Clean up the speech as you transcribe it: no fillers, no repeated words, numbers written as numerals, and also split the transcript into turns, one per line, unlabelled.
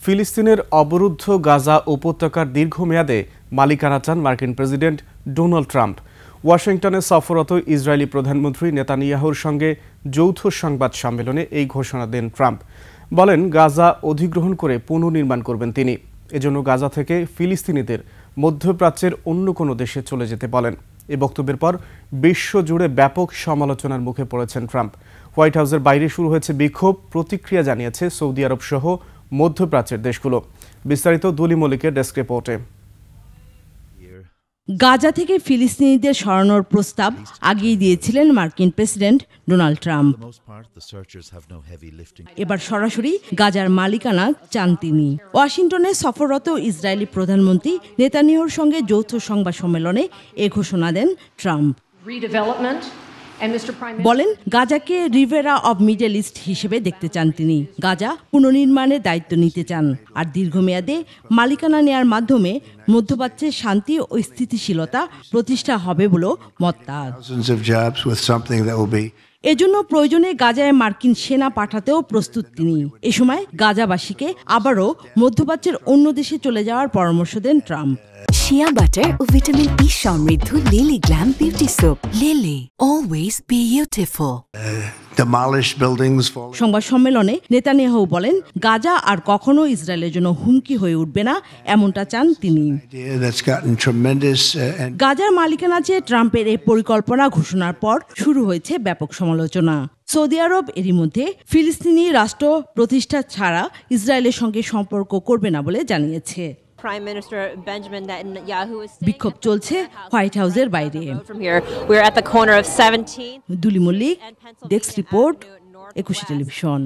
ফিলিস্তিনের অবরুদ্ধ গাজা উপত্যকার দীর্ঘমেয়াদে মালিকানা চান মার্কিন প্রেসিডেন্ট ডোনাল্ড ট্রাম্প। ওয়াশিংটনে সফররত ইসরায়েলি প্রধানমন্ত্রী নেতানিয়াহুর সঙ্গে যৌথ সংবাদ সম্মেলনে এই ঘোষণা দেন ট্রাম্প। বলেন, গাজা অধিগ্রহণ করে পুনর্নির্মাণ করবেন তিনি। এজন্য গাজা থেকে ফিলিস্তিনিদের মধ্যপ্রাচ্যের অন্য কোনো দেশে চলে যেতে বলেন। এই বক্তব্যের পর বিশ্বজুড়ে ব্যাপক সমালোচনার মুখে পড়েছেন ট্রাম্প। হোয়াইট হাউসের বাইরে শুরু হয়েছে বিক্ষোভ, প্রতিক্রিয়া জানিয়েছে সৌদি আরব সহ মধ্যপ্রাচ্যের দেশগুলো। বিস্তারিত দুলি মল্লিকের ডেস্ক রিপোর্টে।
গাজা থেকে ফিলিস্তিনিদের সরানোর প্রস্তাব আগেই দিয়েছিলেন মার্কিন প্রেসিডেন্ট ডোনাল্ড ট্রাম্প। এবার সরাসরি গাজার মালিকানা চান তিনি। ওয়াশিংটনে সফররত ইসরায়েলি প্রধানমন্ত্রী নেতানিয়াহুর সঙ্গে যৌথ সংবাদ সম্মেলনে এ ঘোষণা দেন ট্রাম্প। বলেন, গাজাকে রিভেরা অব মিডল ইস্ট হিসেবে দেখতে চান তিনি। গাজা পুনর্নির্মাণের দায়িত্ব নিতে চান আর দীর্ঘমেয়াদে মালিকানা নেয়ার মাধ্যমে মধ্যপ্রাচ্যে শান্তি ও স্থিতিশীলতা প্রতিষ্ঠা হবে বলেও মত তার। এজন্য প্রয়োজনে গাজায় মার্কিন সেনা পাঠাতেও প্রস্তুত তিনি। এ সময় গাজাবাসীকে আবারও মধ্যপ্রাচ্যের অন্য দেশে চলে যাওয়ার পরামর্শ দেন ট্রাম্প।
শিয়া বাটার ও ভিটামিন ই সমৃদ্ধ lily glam beauty soap. Lily, always beautiful.
সংবাদ সম্মেলনে নেতানিয়াহু বলেন, গাজা আর কখনো ইসরায়েলের জন্য হুমকি হয়ে উঠবে না, এমনটা চান তিনি। গাজার মালিকানা চেয়ে ট্রাম্পের এই পরিকল্পনা ঘোষণার পর শুরু হয়েছে ব্যাপক সমালোচনা। সৌদি আরব এরই মধ্যে ফিলিস্তিনি রাষ্ট্র প্রতিষ্ঠা ছাড়া ইসরায়েলের সঙ্গে সম্পর্ক করবে না বলে জানিয়েছে। বিক্ষোভ চলছে হোয়াইট হাউসের বাইরে। দুলি মল্লিক, ডেস্ক রিপোর্ট, 21 টেলিভিশন।